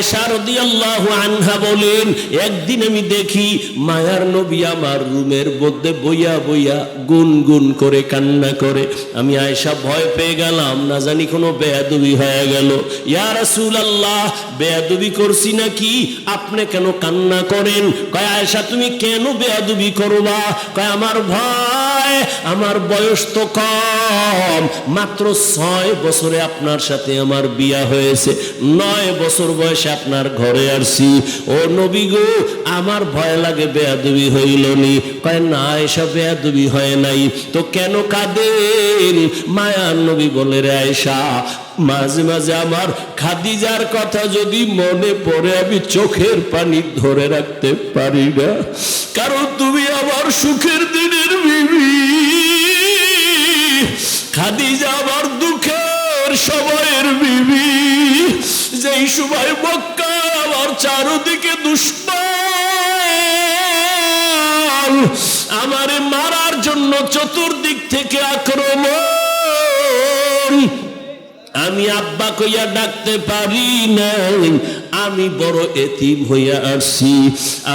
আয়েশা রাদিয়াল্লাহু আনহা বলেন, একদিন আমি দেখি মায়ার নবী আমার রুমের মধ্যে বইয়া বইয়া গুনগুন করে কান্না করে। আমি আয়েশা ভয় পেয়ে গেলাম, না জানি কোনো বেয়াদবি হয়ে গেল। ইয়া রাসূলুল্লাহ, বেয়াদবি করছি নাকি? আপনি কেন কান্না করেন? কয় আয়েশা তুমি কেন বেয়াদবি করবা? কয় আমার ভয়, আমার বয়স তো কম, মাত্র 6 বছরে আপনার সাথে আমার বিয়া হয়েছে, 9 বছর বয়সে আপনার ঘরে আসছি। ও নবী গো, আমার ভয় লাগে বেয়াদবি হইল নি। কয় না আয়েশা, বেয়াদবি হয় নাই। তো কেন কাঁদেন? মায়ার নবী বলে, রে আয়েশা, মাঝে মাঝে আমার খাদিজার কথা যদি মনে পড়ে আমি চোখের পানি ধরে রাখতে পারি না, কারণ তুমি আমার সুখের দিনের বিবি, খাদিজা আমার দুঃখের সময়ের বিবি। যেই সময় মক্কা আমার চারদিকে দুশমন আমারে মারার জন্য চতুর্দিক থেকে আক্রমণ, আমি আব্বা কইয়া ডাকতে পারি নাই, আমি বড় এতিম হইয়া আসছি,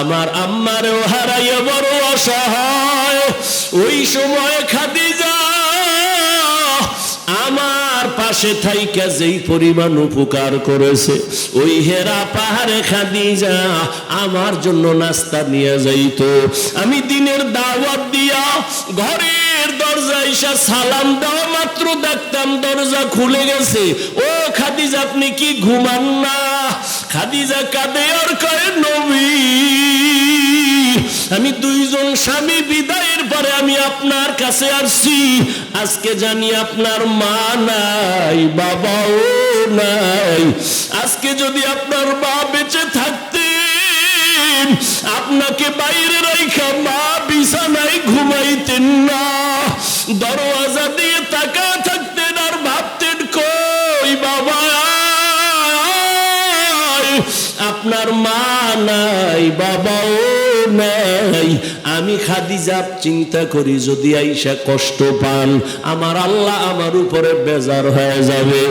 আমার আম্মারেও হারাইয়া বড় অসহায়। ওই সময় খাদিজা আমার পাশে থাইকা যেই পরিমাণ উপকার করেছে, ওই হেরা পাহাড়ে খাদিজা আমার জন্য নাস্তা নিয়ে যাইতো। আমি দিনের দাওয়াত দিয়া ঘরের দরজা এসে সালাম দেওয়া মাত্র দেখতাম দরজা খুলে গেছে। ও খাদিজা, আপনি কি ঘুমান না? খাদিজা কাঁদে আর কয়, নবী, আমি 2 জন স্বামী বিদায়ের পরে আমি আপনার কাছে আসছি। আজকে জানি আপনার মা নাই, বাবাও নাই। আজকে যদি আপনার মা বেঁচে থাকতেন, আপনাকে বাইরে রাইখা মা বিছানায় ঘুমাইতেন না, দরওয়াজা দিয়ে তাকা থাকতেন আর ভাবতেন, কই বাবা, আপনার মা নাই, বাবাও নাই। আমি খাদিজা চিন্তা করি, যদি আইসা কষ্ট পান, আমার আল্লাহ আমার উপরে বেজার হয়ে যাবে।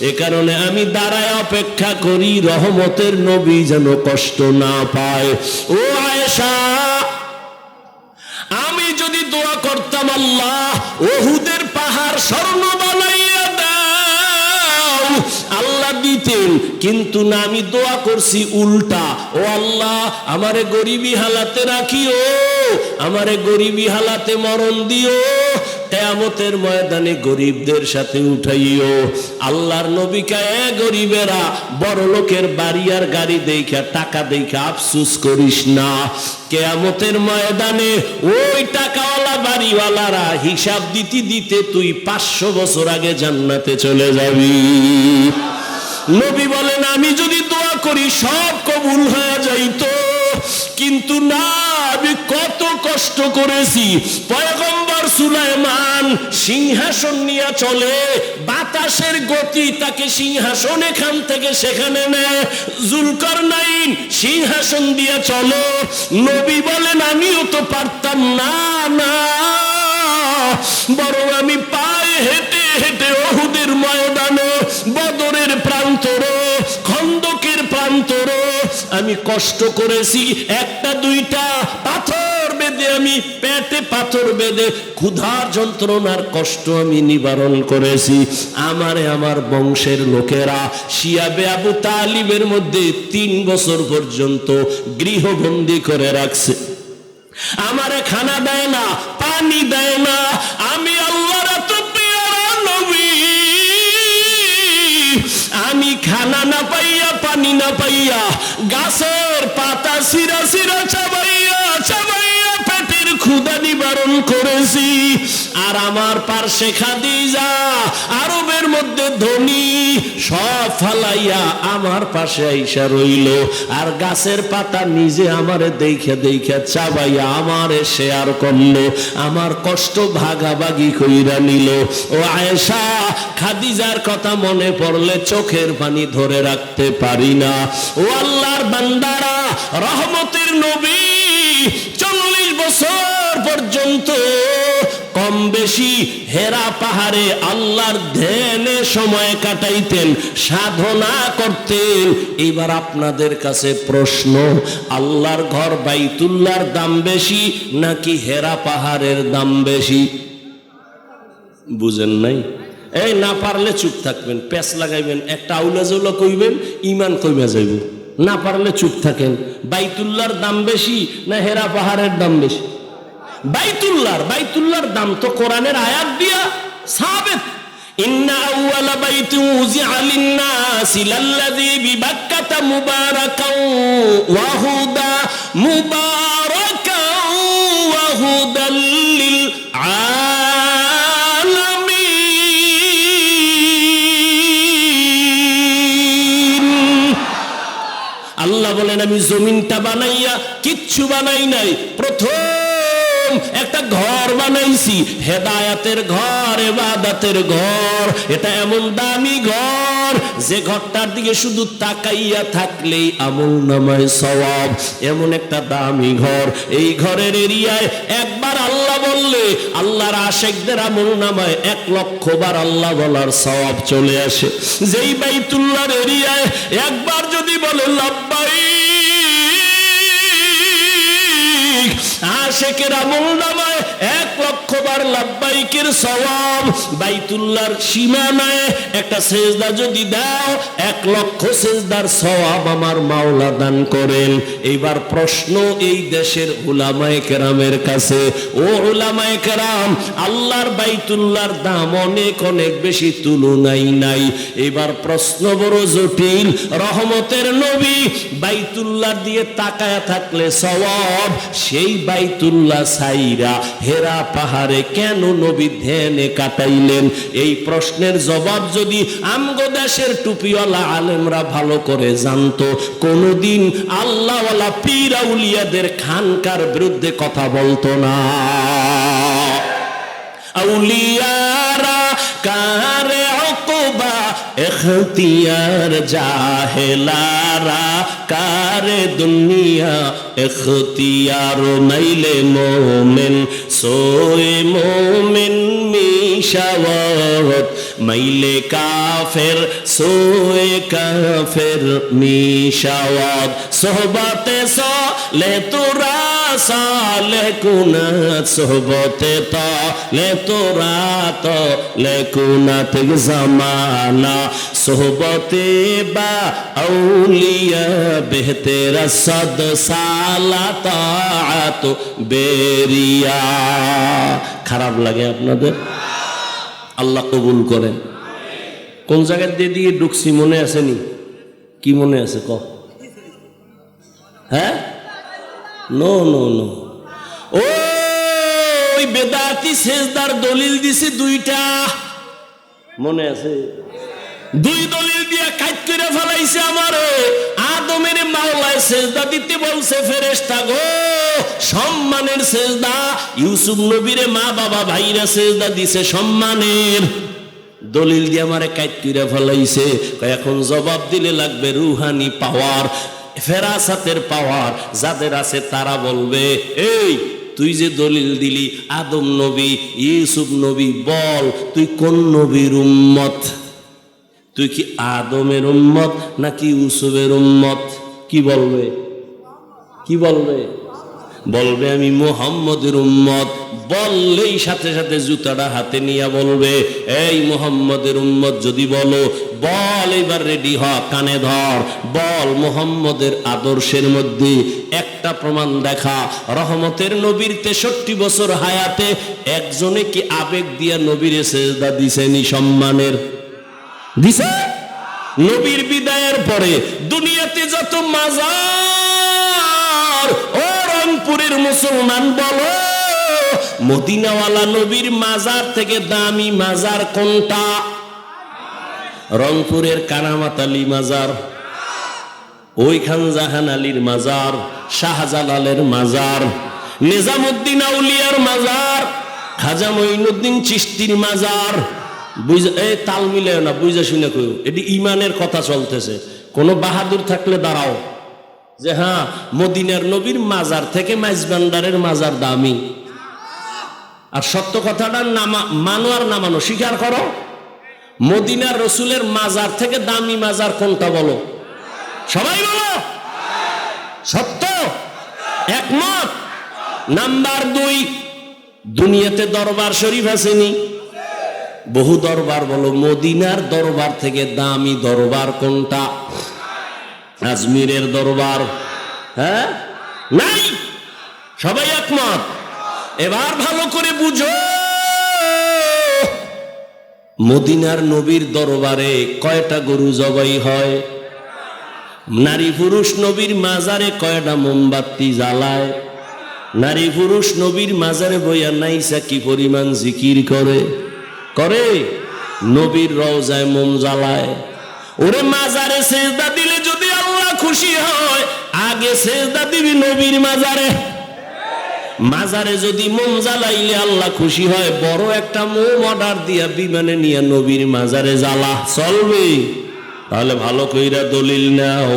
এ কারণে আমি দাঁড়ায় অপেক্ষা করি রহমতের নবী যেন কষ্ট না পায়। ও আয়েশা, আমি যদি দোয়া করতাম, আল্লাহ উহুদের পাহাড় স্বর্ণ বানাইয়া দাও, আল্লাহ দিতেন, কিন্তু না, আমি দোয়া করছি উল্টা। ও আল্লাহ, আমারে গরিবী হালাতে রাখিও, আমারে গরিবী হালাতে মরণ দিও, কিয়ামতের ময়দানে গরিবদের সাথে উঠাইও। আল্লাহর নবী কয়, গরিবেরা বড় লোকের বাড়ি আর গাড়ি দেখা, টাকা দেখা আফসোস করিস না, কিয়ামতের ময়দানে ওই টাকাওয়ালা বাড়িওয়ালারা হিসাব দিতে দিতে তুই 500 বছর আগে জান্নাতে চলে যাবি। নবী বলেন, আমি যদি দোয়া করি সব কবুল হয়ে যাইতো, কিন্তু না, আমি কত কষ্ট করেছি। পয়গম্বর সুলাইমান সিংহাসন নিয়ে চলে, বাতাসের গতি তাকে সিংহাসন এখান থেকে সেখানে নেয়। জুলকারনাইন সিংহাসন দিয়ে চলো, নবী বলেন আমিও তো পারতাম না, না, বরং আমি পায়ে হেঁটে হেঁটে উহুদের ময়দানে, বদরের প্রান্তরে, খন্দকের প্রান্তরে আমি কষ্ট করেছি। 1টা 2টা পাথর বেঁধে, আমি পেটে পাথর বেঁধে ক্ষুধার যন্ত্রণার কষ্ট আমি নিবারণ করেছি। আমারে আমার বংশের লোকেরা শিয়াবে আবু তালিবের মধ্যে 3 বছর পর্যন্ত গৃহবন্দী করে রাখছে। আমারে খানা দেয় না, পানি দেয় না। আমি আল্লাহর এত পেয়ারা নবী, আমি খানা না পাইয়া, পানি না পাইয়া, গাছের পাতা সিরা সিরা চাবাইয়া চাবাইয়া পেটের ক্ষুধা নিবারণ করেছি। আর আমার পার্শ্বে খাদিজা, আরবের মধ্যে ধনী, সব ফালাইয়া আমার পাশে আইসা রইল, আর গাছের পাতা নিজে আমারে দেখে দেখে চাবাইয়া আমারে শেয়ার করলো, আমার কষ্ট ভাগাভাগি কইরা নিল। ও আয়েশা, খাদিজার কথা মনে পড়লে চোখের পানি ধরে রাখতে পারি না। ও আল্লাহর বান্দারা, রহমতের নবী 40 বছর পর্যন্ত কম বেশি হেরা পাহাড়ে আল্লাহর ধ্যানে সময় কাটাইতেন, সাধনা করতেন। এবার আপনাদের কাছে প্রশ্ন, আল্লাহর ঘর বাইতুল্লাহর দাম বেশি নাকি হেরা পাহাড়ের দাম বেশি? বুঝেন নাই? এই না পারলে চুপ থাকবেন, প্যাচ লাগাইবেন, একটা আউলা জৌলা কইবেন, ইমান কইমা যাইব। না পারলে চুপ থাকেন। বাইতুল্লাহর দাম বেশি না হেরা পাহাড়ের দাম বেশি? বাইতুল্লাহর দাম তো কোরআনের আয়াত দিয়া সাবিত। ইন্না আউওয়ালা বাইতিন উযিআ লিন-নাসি লাল্লাযী বিবাক্কাতা মুবারাকাও ওয়া হুদা মুবারাকাও ওয়া হুদাল লিল আল্লাহ বলেন, আমি জমিনটা বানাইয়া কিচ্ছু বানাই নাই, প্রথম একটা ঘর বানাইছি, হেদায়াতের ঘর, ইবাদতের ঘর। এটা এমন দামি ঘর যে ঘরটার দিকে শুধু তাকাইয়া থাকলেই আমলনামায় সওয়াব। এমন একটা দামি ঘর, এই ঘরের এরিয়ায় একবার আল্লাহ বললে আল্লাহর আশিকদের আমলনামায় 1,00,000 বার আল্লাহ বলার সওয়াব চলে আসে। যেই বাইতুল্লাহর এরিয়ায় একবার যদি বলে লাব্বাইক, আশিকের আমলনামায় 1,00,000 বার লাব্বাইকের সওয়াব। বাইতুল্লাহর সীমানায় একটা সেজদা যদি দাও, 1,00,000 সেজদার সওয়াব আমার মাওলা দান করেন। এইবার প্রশ্ন এই দেশের উলামায়ে কেরামের কাছে, ও উলামায়ে কেরাম, আল্লাহর বাইতুল্লাহর দাম অনেক অনেক বেশি, তুলনাই নাই। এবার প্রশ্ন বড় জটিল। রহমতের নবী বাইতুল্লাহ দিয়ে তাকায়া থাকলে সওয়াব, সেই বাইতুল্লাহ সাইরা হেরা পাহাড়ে কেন নবী ধ্যানে কাটাইলেন? এই প্রশ্নের জবাব যদি আমগো দেশের টুপিওয়ালা আলেমরা ভালো করে জানতো, কোনদিন আল্লাহওয়ালা পীর আউলিয়াদের খানকার বিরুদ্ধে কথা বলতো না। আউলিয়ারা কারে উকবা ইখতিয়ার, জাহেলারা কারে দুনিয়া ইখতিয়ার। মাইলে মোমেন সোয়ে মোমেন মিশাওয়াত, মাইলে কাফের সোয়ে কাফের মিশাওয়াত। সোহবতে সলে তোরা সালে কুনাত, সোহবতে তলে তোরা তলে কুনাত জামানা। সোহবতে বা আউলিয়া বেহতেরা সদ সালা তাআত বেরিয়া। খারাপ লাগে আপনাদের? আল্লাহ কবুল করেন। কোন জায়গায় দিয়ে ঢুকছি মনে আসেনি? কি মনে আছে ক? হ্যাঁ, নো নো নো, ওই বেদাতি সেজদার দলিল দিছে দুইটা, মনে আছে? দুই দলিল দিয়া কাট করে ফেলাইছে আমারে। আদমের মাওলায় সেজদা দিতে বলছে ফেরেশতা গো, সম্মানের সেজদা। ইউসুফ নবীরে মা বাবা ভাইরা সেজদা দিছে সম্মানের। দলিল দিয়ে আমারে কাট করে ফেলাইছে। এখন জবাব দিলে লাগবে রুহানি পাওয়ার, ফেরাসাতের পাওয়ার যাদের আছে তারা বলবে, এই তুই যে দলিল দিলি আদম নবী, ইউসুফ নবী, বল তুই কোন নবীর উম্মত? তুই কি আদমের উম্মত নাকি ইউসুফের উম্মত? কি বলবে? কি বলবে? বলবে আমি মুহাম্মদের উম্মত। বললেই সাথে সাথে জুতাটা হাতে নিয়ে বলবে, এই মুহাম্মদের উম্মত যদি বলো, বল এবার রেডি হ, কানে ধর, বল মুহাম্মদের আদর্শের মধ্যে একটা প্রমাণ দেখা। রহমতের নবীর 63 বছর হায়াতে একজনে কি আবেগ দিয়া নবীর সেজদা দিছেনি সম্মানের? দিছে? নবীর বিদায়ের পরে দুনিয়াতে যত মাজার, ও রংপুরের মুসলমান বলো, মদিনাওয়ালা নবীর মাজার থেকে দামি মাজার কোনটা? রংপুরের কারামাত আলী মাজার, ওই খান জাহান আলীর মাজার, শাহজালালের মাজার, নিজামুদ্দিন আউলিয়ার মাজার, খাজা মঈনুদ্দিন চিশতির মাজার। এই তাল মিলে না, বুঝা শুনে কই, এটি ইমানের কথা চলতেছে। কোন বাহাদুর থাকলে দাঁড়াও যে হ্যাঁ মদিনার নবীর মাজার থেকে মাইজবান্ডারের মাজার দামি। আর সত্য কথাটা মানো আর না মানো স্বীকার করো। মদিনার রসুলের মাজার থেকে দামি মাজার কোনটা বলো? সবাই বলো সত্য, একমত। নাম্বার 2, দুনিয়াতে দরবার শরীফ আসেনি? বহু দরবার, বলো মদিনার দরবার থেকে দামি দরবার কোনটা? আজমিরের দরবার? হ্যাঁ, নাই। সবাই একমত। এবার ভালো করে বুঝো, মদিনার নবীর দরবারে কয়টা গরু জবাই হয়? নারী পুরুষ নবীর মাজারে কয়টা মোমবাতি জ্বালায়? নারী পুরুষ নবীর মাজারে বইয়া নাইসা কি পরিমাণ জিকির করে? নবীর রওজায় মোম জ্বালায়। ওরে মাজারে সেজদা দিলে যদি আল্লাহ খুশি হয়, আগে সেজদা দিবি নবীর মাজারে। মাজারে যদি মোম জ্বালাইলে আল্লাহ খুশি হয়, বড় একটা মোম অর্ডার দিয়া বিমানে নিয়ে নবীর মাজারে জ্বালা, চলবে? তাহলে ভালো কইরা দলিল নাও,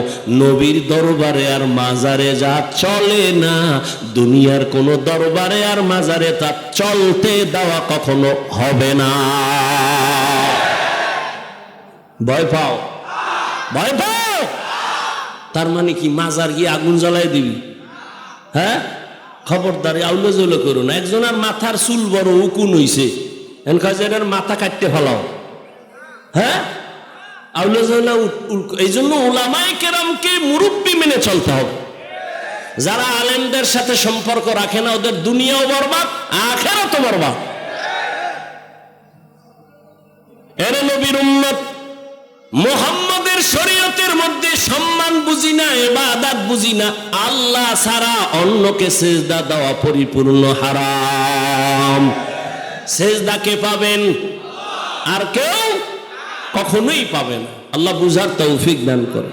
নবীর দরবারে আর মাজারে যা চলে না, দুনিয়ার কোন দরবারে আর মাজারে তা চলতে দেওয়া কখনো হবে না। ভয় পাও? ভয় পাও? তার মানে কি মাজার গিয়ে আগুন জ্বালাই দিবি? হ্যাঁ, খবরদারি আউলে জলে করো না। একজনের মাথার চুল বড় উকুন হইছে, এনকাজের মাথা কাটতে ফেলাও। হ্যাঁ, আউলে জলে। এই জন্য উলামায়ে কেরামকে মুরব্বি মেনে চলতে হবে। যারা আলেমদের সাথে সম্পর্ক রাখে না, ওদের দুনিয়াও বরবাদ, আখিরাতও বরবাদ। এরে নবীর উম্মত, মুহাম্মদের শরীয়তের মধ্যে সম্মান বুঝি না, ইবাদত বুঝি না, আল্লাহ ছাড়া অন্যকে সিজদা দেওয়া পরিপূর্ণ হারাম। সিজদা কে পাবেন? আর কেউ কখনোই পাবে না। আল্লাহ বুঝার তৌফিক দান করে।